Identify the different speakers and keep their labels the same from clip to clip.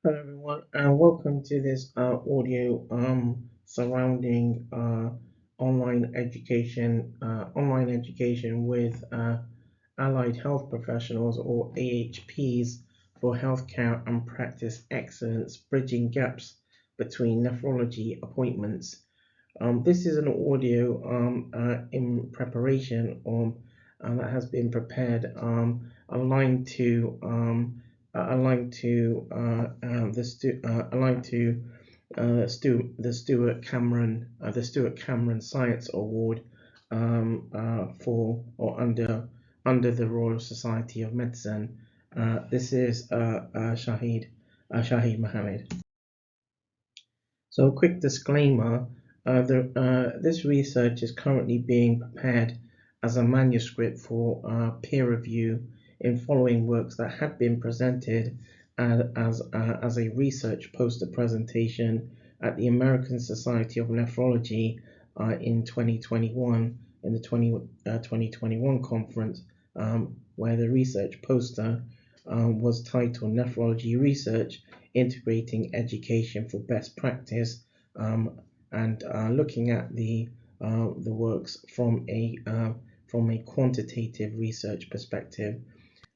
Speaker 1: Hello everyone, and welcome to this audio surrounding online education with allied health professionals or AHPs for healthcare and practice excellence, bridging gaps between nephrology appointments. This is an audio in preparation that has been prepared aligned to aligned to aligned to the Stuart Cameron Science Award for or under the Royal Society of Medicine. This is Shahid Mohammed. So, a quick disclaimer: this research is currently being prepared as a manuscript for peer review in following works that had been presented as a research poster presentation at the American Society of Nephrology in 2021, in the 2021 conference, where the research poster was titled Nephrology Research Integrating Education for Best Practice, and looking at the works from a quantitative research perspective.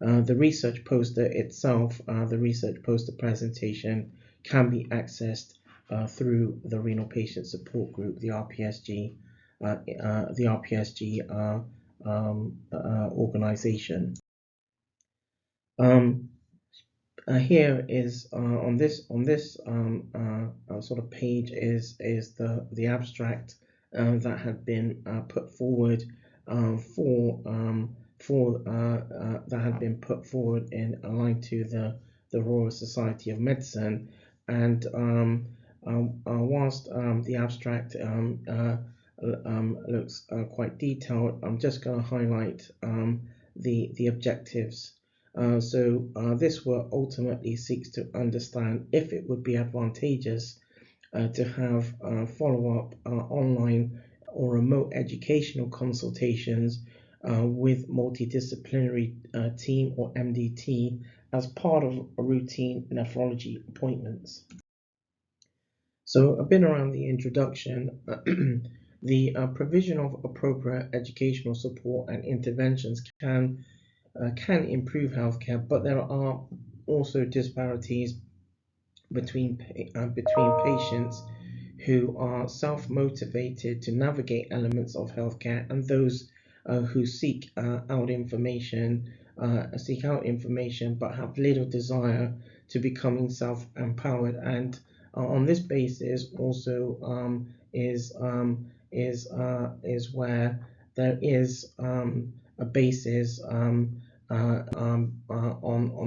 Speaker 1: The research poster itself, the research poster presentation, can be accessed through the Renal Patient Support Group, the RPSG, organization. Um, Here is on this sort of page is the abstract that had been put forward that had been put forward in aligned to the Royal Society of Medicine, and whilst the abstract looks quite detailed, I'm just going to highlight the objectives. This work ultimately seeks to understand if it would be advantageous to have follow-up online or remote educational consultations with multidisciplinary team or MDT as part of routine nephrology appointments. So a bit around the introduction. The provision of appropriate educational support and interventions can improve healthcare, but there are also disparities between patients who are self-motivated to navigate elements of healthcare and those who seek out information but have little desire to becoming self-empowered. And on this basis, also is where there is a basis on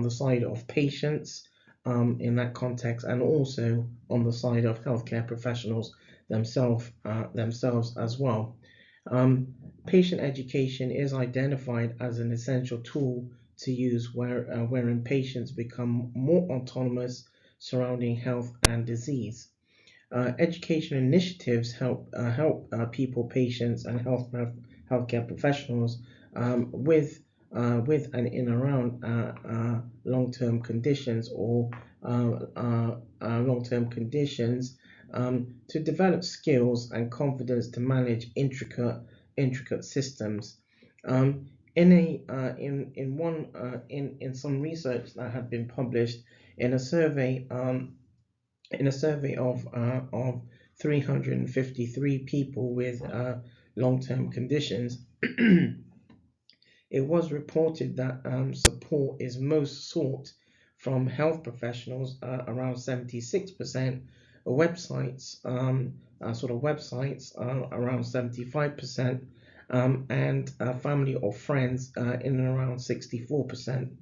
Speaker 1: the side of patients in that context, and also on the side of healthcare professionals themselves as well. Patient education is identified as an essential tool to use wherein patients become more autonomous surrounding health and disease. Education initiatives help patients, and healthcare professionals with and in around long-term conditions or long-term conditions to develop skills and confidence to manage intricate systems. In some research that had been published in a survey of 353 people with long-term conditions, it was reported that support is most sought from health professionals, around 76%, websites, around 75%, and family or friends in around 64%.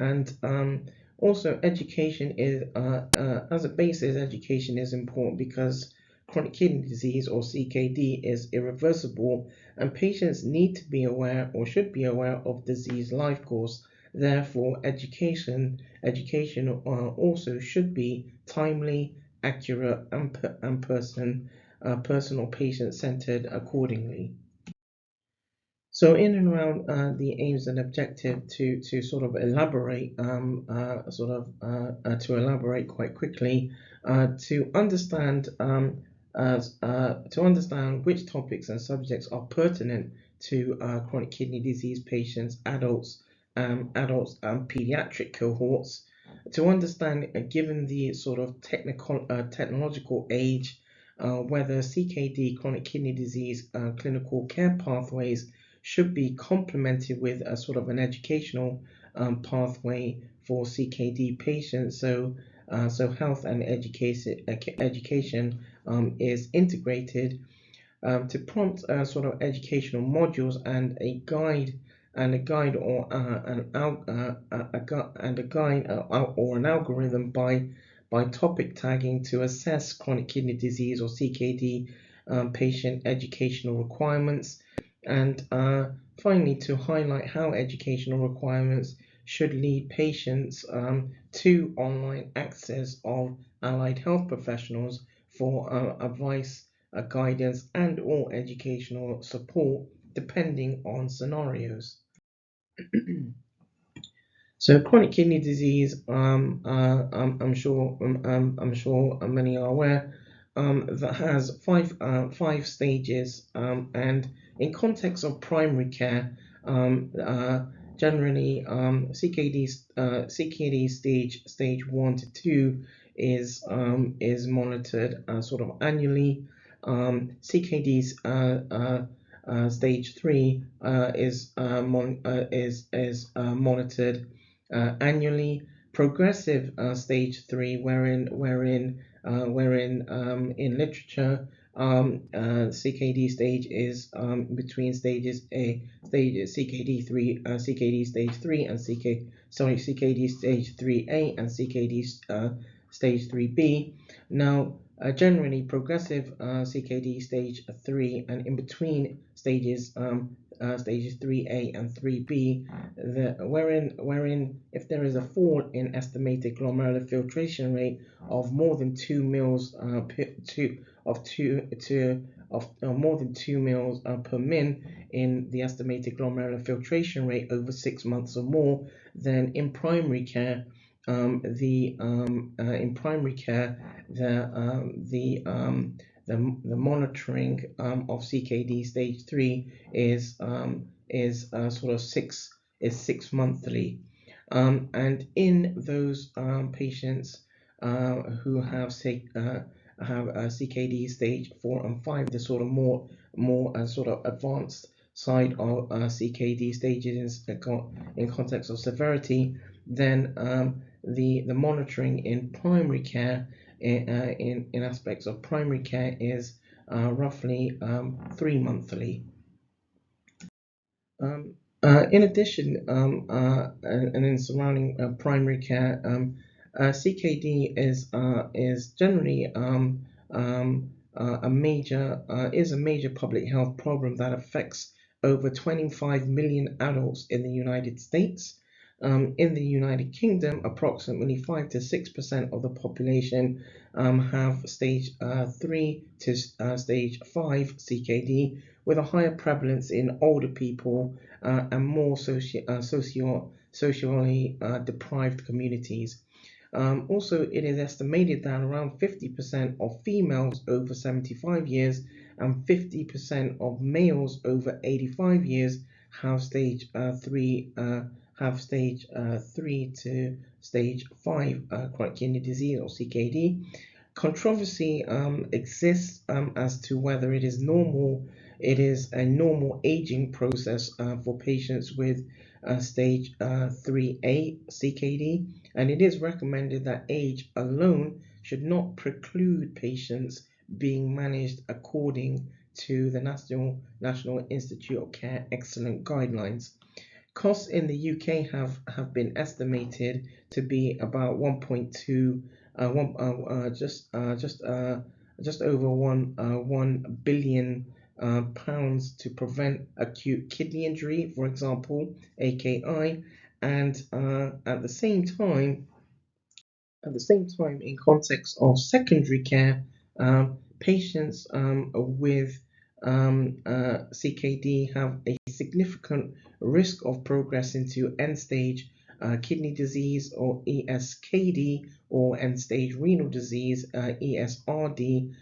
Speaker 1: And also, education is as a basis, education is important because chronic kidney disease or CKD is irreversible, and patients need to be aware or should be aware of disease life course. Therefore, education also should be timely, accurate, and personal patient centered accordingly. So in and around the aims and objective to sort of elaborate to elaborate quite quickly to understand which topics and subjects are pertinent to chronic kidney disease patients, adults and pediatric cohorts, to understand given the sort of technological age whether CKD chronic kidney disease clinical care pathways should be complemented with a sort of an educational pathway for CKD patients. So health and education is integrated to prompt sort of educational modules and a guide or an algorithm by topic tagging to assess chronic kidney disease or CKD patient educational requirements, and finally to highlight how educational requirements should lead patients to online access of allied health professionals for advice, guidance, and or educational support depending on scenarios. So chronic kidney disease, I'm sure many are aware, that has five stages, and in context of primary care, generally CKD stage 1 to 2 is monitored sort of annually. CKD's stage 3 is monitored annually. Progressive stage 3, wherein in literature CKD stage is between CKD stage 3 and CKD stage 3A and CKD stage 3B. Now, generally, progressive CKD stage 3 and in between stages 3A and 3B, wherein if there is a fall in estimated glomerular filtration rate of more than 2 mils more than 2 mils per min in the estimated glomerular filtration rate over 6 months or more, then in primary care the monitoring of CKD stage 3 is six monthly, and in those patients who have CKD stage 4 and 5, the sort of more sort of advanced side of CKD stages in context of severity, then the monitoring in primary care in aspects of primary care is roughly 3 monthly. In addition, and in surrounding primary care, CKD is generally a major public health problem that affects over 25 million adults in the United States. In the United Kingdom, approximately 5 to 6% of the population have stage 3 to stage 5 CKD, with a higher prevalence in older people and more socially deprived communities. Also, it is estimated that around 50% of females over 75 years and 50% of males over 85 years have stage 3 to stage 5 chronic kidney disease or CKD. Controversy exists as to whether it is a normal aging process for patients with stage 3A CKD, and it is recommended that age alone should not preclude patients being managed according to the National Institute of Care Excellent Guidelines. Costs in the UK have been estimated to be about 1.2 just over 1 billion pounds to prevent acute kidney injury, for example, AKI, and at the same time, in context of secondary care, patients with CKD have a significant risk of progressing to end-stage kidney disease, or ESKD, or end-stage renal disease, ESRD,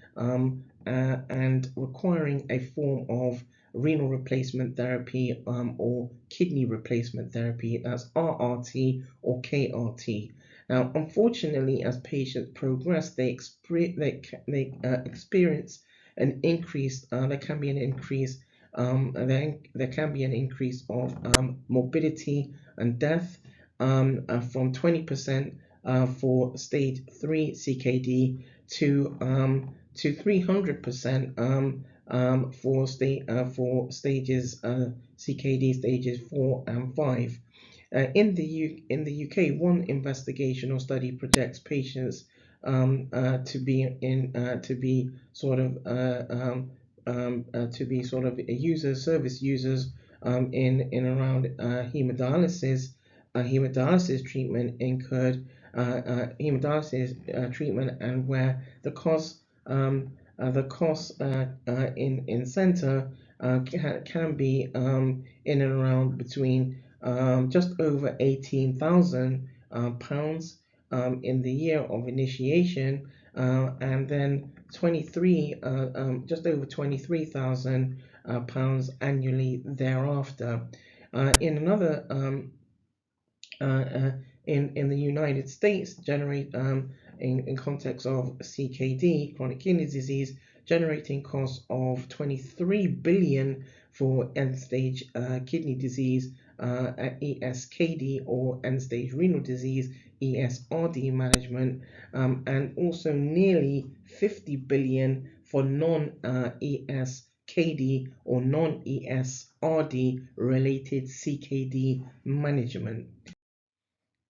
Speaker 1: and requiring a form of renal replacement therapy or kidney replacement therapy, as RRT or KRT. Now, unfortunately, as patients progress, they experience an increase. There can be an increase. There can be an increase of morbidity and death from 20% for stage 3 CKD to 300% for stages CKD stages 4 and 5. In the UK, one investigational study projects patients to be sort of service users in around hemodialysis treatment incurred hemodialysis treatment, and where the cost in center can be in and around between just over £18,000 in the year of initiation, and then just over £23,000 annually thereafter. In another in the United States, in context of CKD, chronic kidney disease, generating costs of $23 billion for end-stage kidney disease, ESKD, or end-stage renal disease, ESRD management, and also nearly $50 billion for non-ESKD or non-ESRD related CKD management.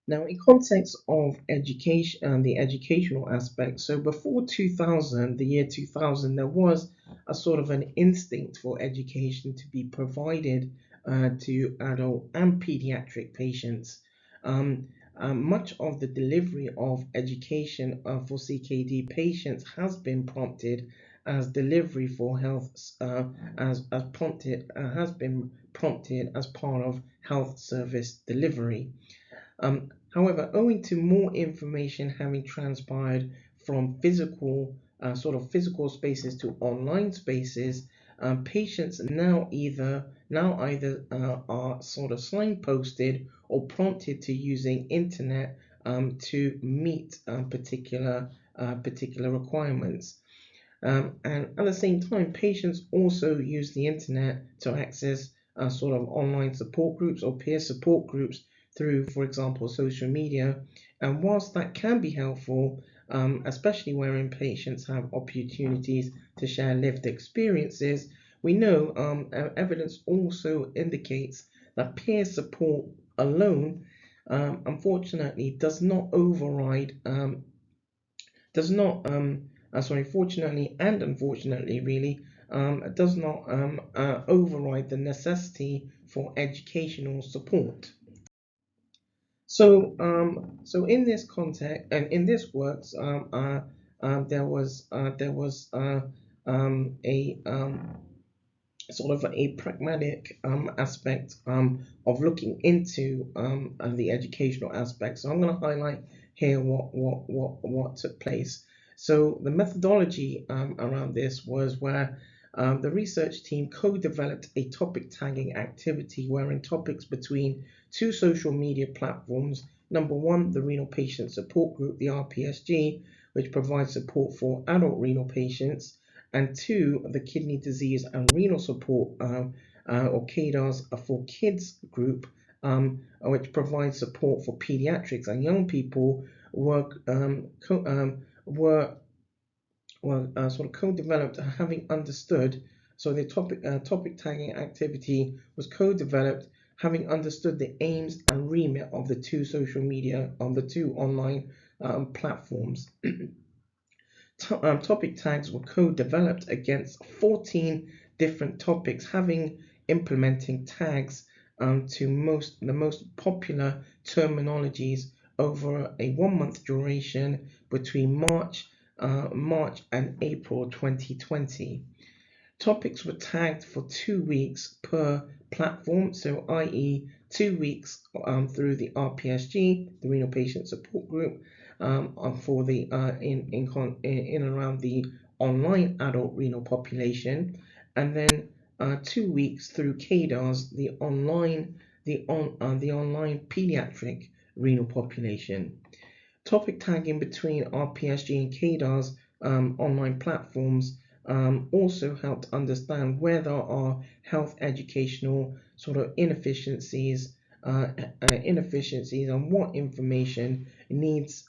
Speaker 1: Now, in context of education, the educational aspect, so before 2000, the year 2000, there was a sort of an instinct for education to be provided to adult and pediatric patients. Much of the delivery of education for CKD patients has been prompted as delivery for health, has been prompted as part of health service delivery. However, owing to more information having transpired from physical spaces to online spaces, patients now either are sort of signposted or prompted to using internet to meet particular requirements. And at the same time, patients also use the internet to access sort of online support groups or peer support groups through, for example, social media. And whilst that can be helpful, especially wherein patients have opportunities to share lived experiences, we know evidence also indicates that peer support alone, unfortunately, does not override, fortunately and unfortunately, really, does not override the necessity for educational support. So in this context and in this works, there was a sort of a pragmatic aspect of looking into the educational aspect. So I'm going to highlight here what took place. So the methodology around this was where the research team co-developed a topic tagging activity wherein topics between two social media platforms, number one, the Renal Patient Support Group, the RPSG, which provides support for adult renal patients, and two, the Kidney Disease and Renal Support, or KDAS for Kids group, which provides support for pediatrics and young people, were sort of co-developed, having understood. So the topic tagging activity was co-developed, having understood the aims and remit of the two social media, on the two online platforms. Topic tags were co-developed against 14 different topics, implementing tags to the most popular terminologies over a 1-month duration between March and April 2020. Topics were tagged for 2 weeks per platform, so i.e. 2 weeks through the RPSG, the Renal Patient Support Group, for the in and around the online adult renal population, and then 2 weeks through CADARS, the online pediatric renal population. Topic tagging between RPSG and CADARS online platforms also helped understand where there are health educational sort of inefficiencies, and what information needs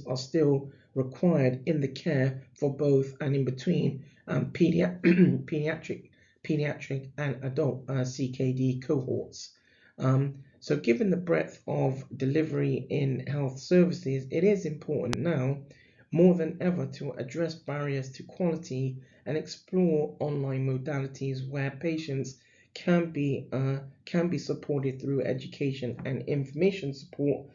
Speaker 1: are still required in the care for both and in between pediatric and adult CKD cohorts. So given the breadth of delivery in health services, it is important now more than ever to address barriers to quality and explore online modalities where patients can be supported through education and information support.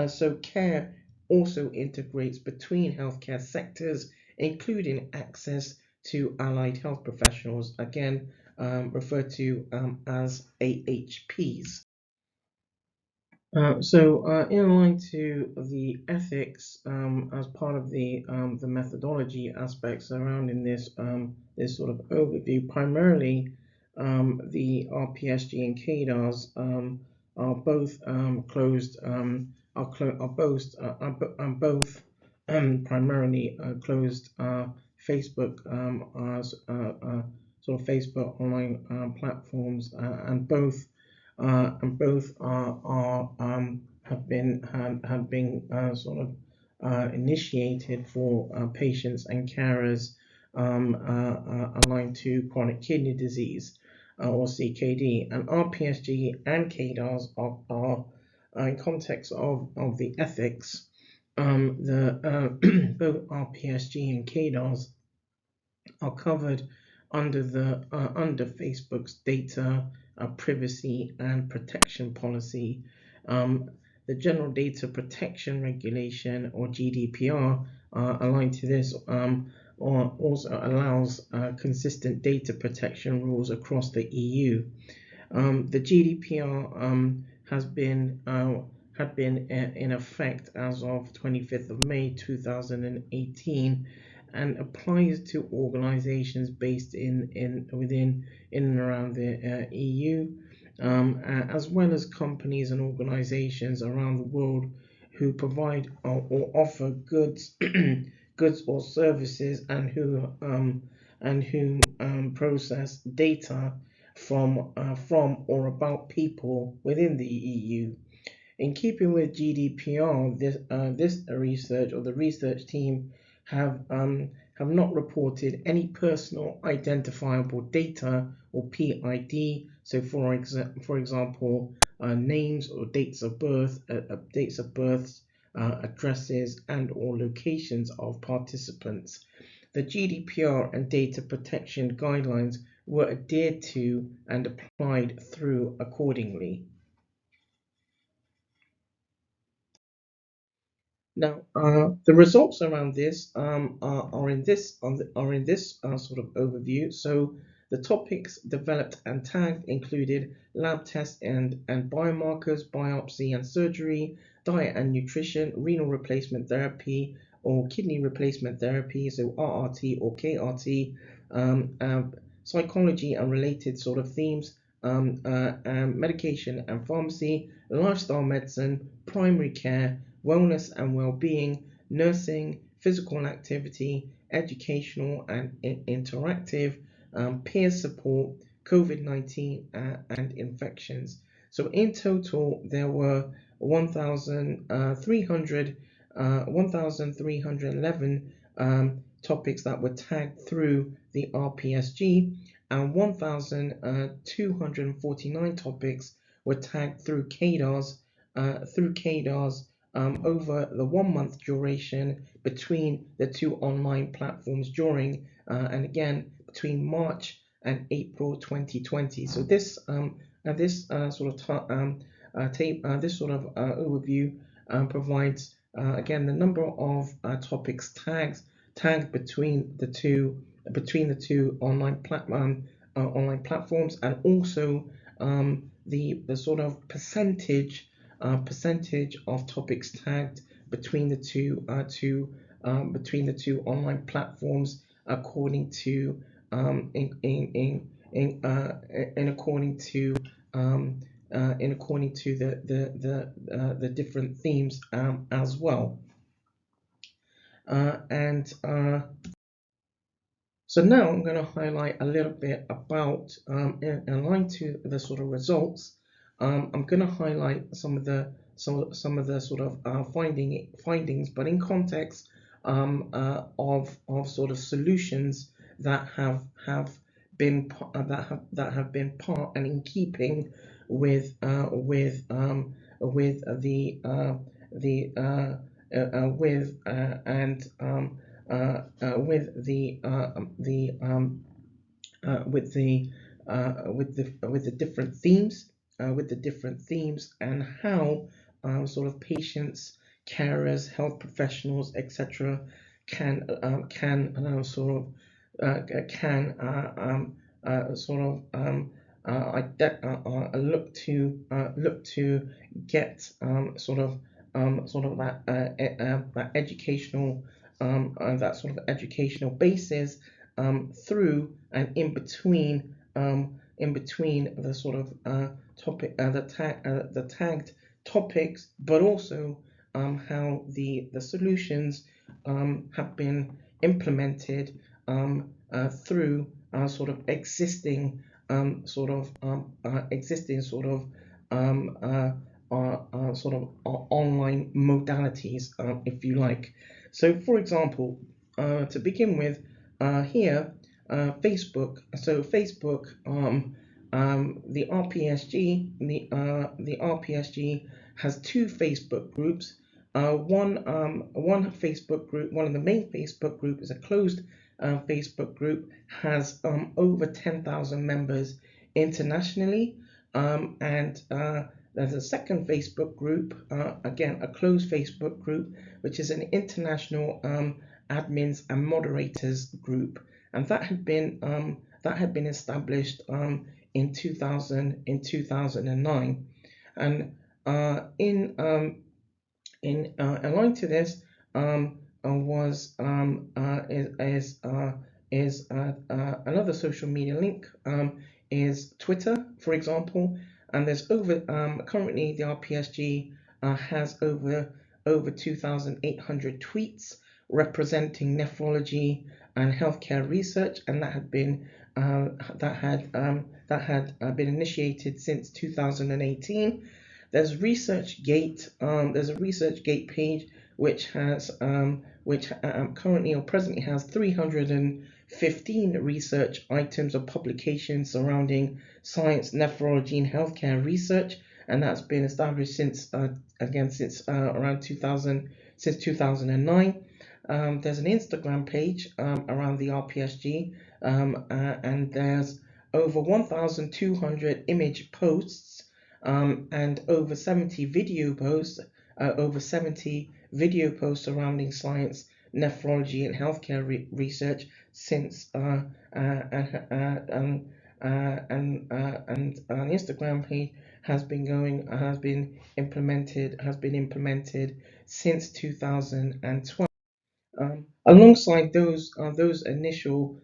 Speaker 1: So care also integrates between healthcare sectors, including access to allied health professionals, again referred to as AHPs. In line to the ethics as part of the methodology aspects surrounding this sort of overview, primarily the RPSG and CADARS are both closed are both primarily closed Facebook sort of Facebook online platforms, and both are have been sort of initiated for patients and carers aligned to chronic kidney disease or CKD, and RPSG and CADARS are in context of the ethics. Both RPSG and CADARS are covered under Facebook's data privacy and protection policy. The General Data Protection Regulation, or GDPR, aligned to this, also allows consistent data protection rules across the EU. The GDPR had been in effect as of 25th of May 2018, and applies to organizations based in and around the EU, as well as companies and organizations around the world who provide or offer goods goods or services, and who process data from or about people within the EU. In keeping with GDPR, this research, or the research team, have not reported any personal identifiable data, or PID. So, for example, names or dates of birth, addresses, and/or locations of participants. The GDPR and data protection guidelines were adhered to and applied through accordingly. Now, the results around this are in this sort of overview. So, the topics developed and tagged included lab tests and biomarkers, biopsy and surgery, diet and nutrition, renal replacement therapy or kidney replacement therapy, so RRT or KRT, psychology and related sort of themes, medication and pharmacy, lifestyle medicine, primary care, wellness and well-being, nursing, physical activity, educational and interactive, peer support, COVID-19 and infections. So in total, there were 1,311 topics that were tagged through the RPSG, and 1,249 topics were tagged through CADARS over the 1 month duration between the two online platforms and again between March and April 2020. So this overview provides again the number of topics tagged between the two online platforms, and also the sort of percentage of topics tagged between the two online platforms according to in according to the different themes as well. And So now I'm going to highlight a little bit about, in line to the sort of results. I'm going to highlight some of the sort of findings, but in context of sort of solutions that have been part and in keeping with the with and with the different themes, and how sort of patients, carers, health professionals, etc., can sort of look to get that educational basis through and in between the sort of the tagged topics, but also how the solutions have been implemented through sort of existing online modalities, if you like. So, for example, to begin with, here, Facebook. So, Facebook, the RPSG has two Facebook groups. One Facebook group, one of the main Facebook group is a closed Facebook group, has over 10,000 members internationally, and there's a second Facebook group, again a closed Facebook group, which is an international admins and moderators group, and that had been established in 2009, and in aligned to this was another social media link, is Twitter, for example, and there's over currently the RPSG has over 2,800 tweets representing nephrology and healthcare research, and that had been initiated since 2018. There's ResearchGate. There's a ResearchGate page which has currently or presently has 315 research items or publications surrounding science, nephrology, and healthcare research, and that's been established since around 2009. There's an Instagram page around the RPSG, and there's over 1,200 image posts and over 70 video posts, surrounding science, nephrology, and healthcare research since and an Instagram page has been implemented since 2012. Alongside those initial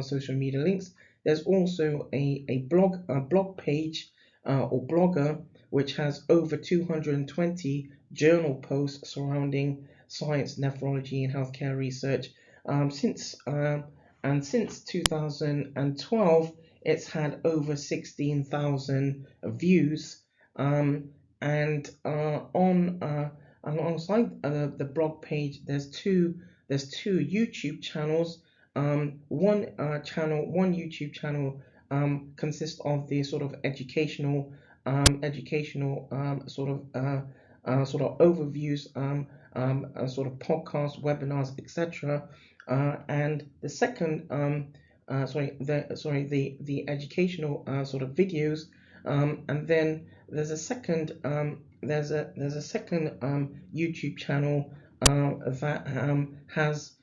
Speaker 1: social media links, there's also a blog page or blogger which has over 220 journal posts surrounding science, nephrology, and healthcare research. Since 2012, it's had over 16,000 views, and alongside the blog page, there's two YouTube channels. One YouTube channel consists of the sort of educational sort of overviews, sort of podcasts, webinars, etc. And the second the educational sort of videos, and then there's a second YouTube channel that has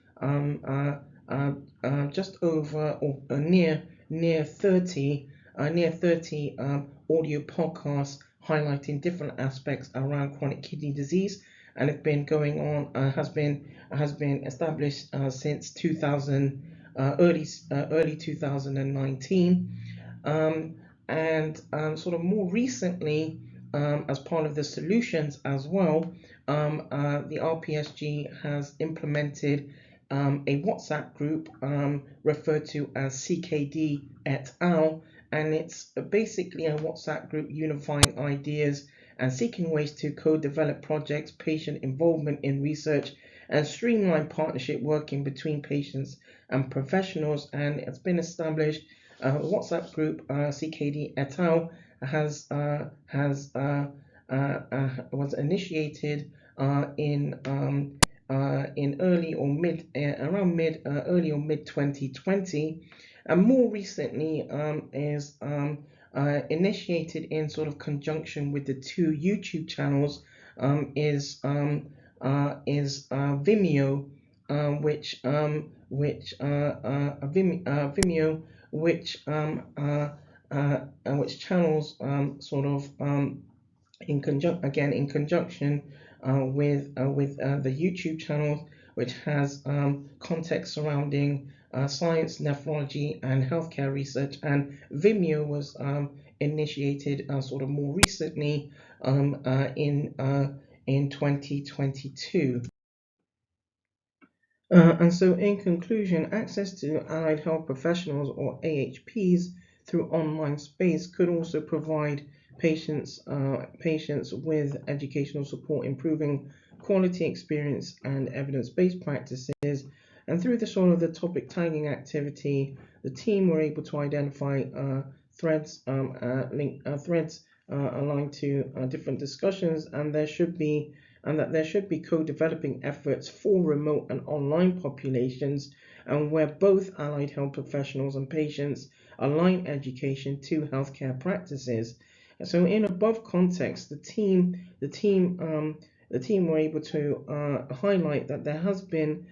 Speaker 1: just over or near 30 audio podcasts highlighting different aspects around chronic kidney disease, and it's been going on has been established since 2000 early 2019. um, and Sort of more recently, as part of the solutions as well, the RPSG has implemented a WhatsApp group referred to as CKD et al. And it's basically a WhatsApp group unifying ideas and seeking ways to co-develop projects, patient involvement in research, and streamline partnership working between patients and professionals. And it's been established. WhatsApp group CKD et al. Was initiated in early or mid around mid early or mid 2020, and more recently is initiated in sort of conjunction with the two YouTube channels, is Vimeo, Vimeo, which channels sort of in conjunction with the YouTube channel, which has context surrounding science, nephrology, and healthcare research. And Vimeo was initiated sort of more recently in 2022. And so, in conclusion, access to allied health professionals or AHPs through online space could also provide patients with educational support, improving quality experience and evidence-based practices. And through the sort of the topic tagging activity, the team were able to identify threads aligned to different discussions, and that there should be co-developing efforts for remote and online populations, and where both allied health professionals and patients align education to healthcare practices. So, in above context, the team were able to highlight that there has been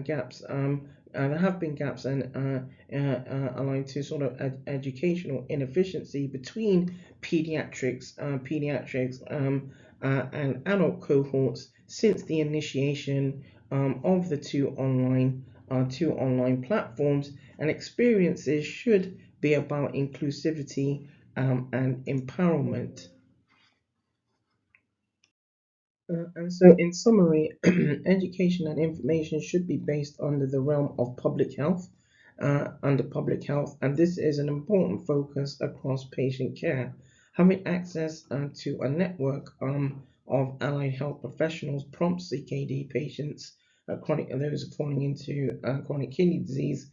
Speaker 1: gaps. There have been gaps and aligned to sort of educational inefficiency between pediatrics and adult cohorts since the initiation of the two online platforms, and experiences should be about inclusivity and empowerment. And so, in summary, education and information should be based under the realm of public health, and this is an important focus across patient care. Having access to a network of allied health professionals prompts CKD patients, those falling into chronic kidney disease,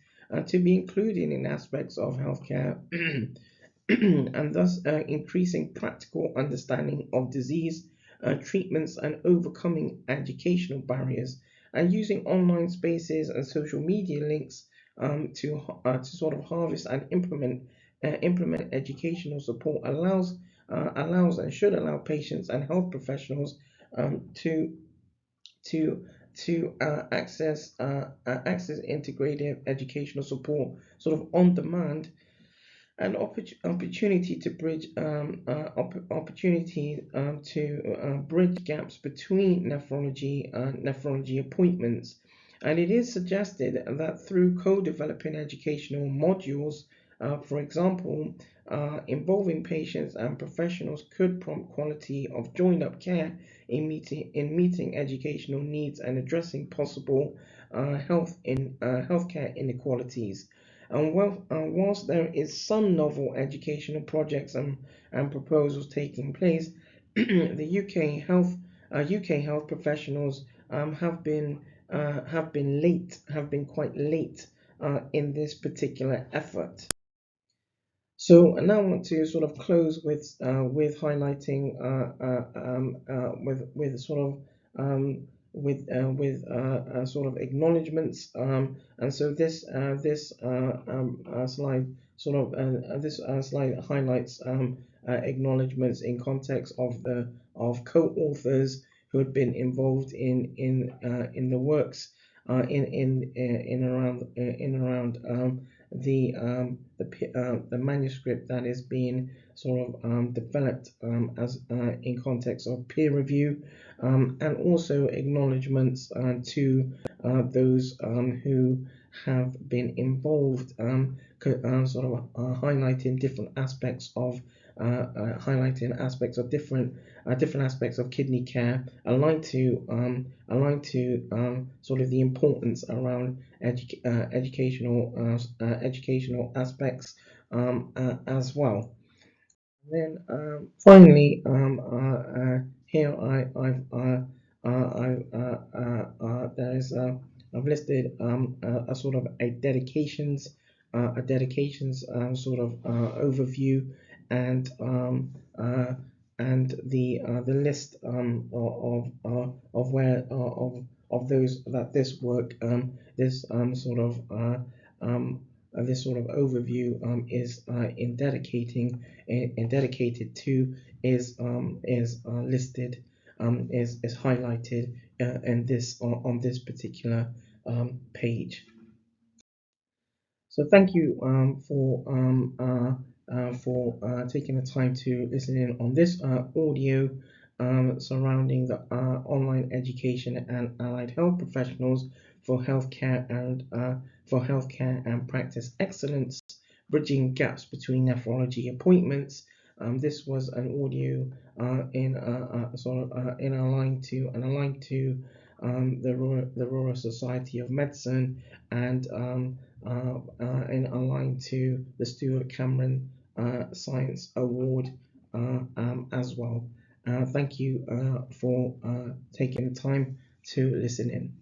Speaker 1: to be included in aspects of healthcare, and thus increasing practical understanding of disease treatments and overcoming educational barriers, and using online spaces and social media links to sort of harvest and implement educational support allows and should allow patients and health professionals to to access integrative educational support sort of on demand, an opportunity to bridge bridge gaps between nephrology appointments. And it is suggested that through co-developing educational modules, for example, involving patients and professionals, could prompt quality of joined-up care in meeting educational needs and addressing possible healthcare inequalities. And whilst there is some novel educational projects and proposals taking place, the UK health professionals have been quite late in this particular effort. So now I want to sort of close with highlighting with sort of sort of acknowledgements, and so this slide highlights acknowledgements in context of co-authors who had been involved in the works. in around the manuscript that is being sort of developed as in context of peer review, and also acknowledgements to those who have been involved, sort of highlighting different aspects of different aspects of kidney care, aligned to sort of the importance around educational aspects as well. Then finally, here there's I've listed a sort of a dedications sort of overview, and the list of where of those that this work this sort of this sort of overview is dedicated to is listed, is highlighted in this on this particular page. So thank you for taking the time to listen in on this audio surrounding the online education and allied health professionals for healthcare and practice excellence, bridging gaps between nephrology appointments. This was an audio aligned to the Royal Society of Medicine, and aligned to the Stuart Cameron Science Award as well. Thank you for taking the time to listen in.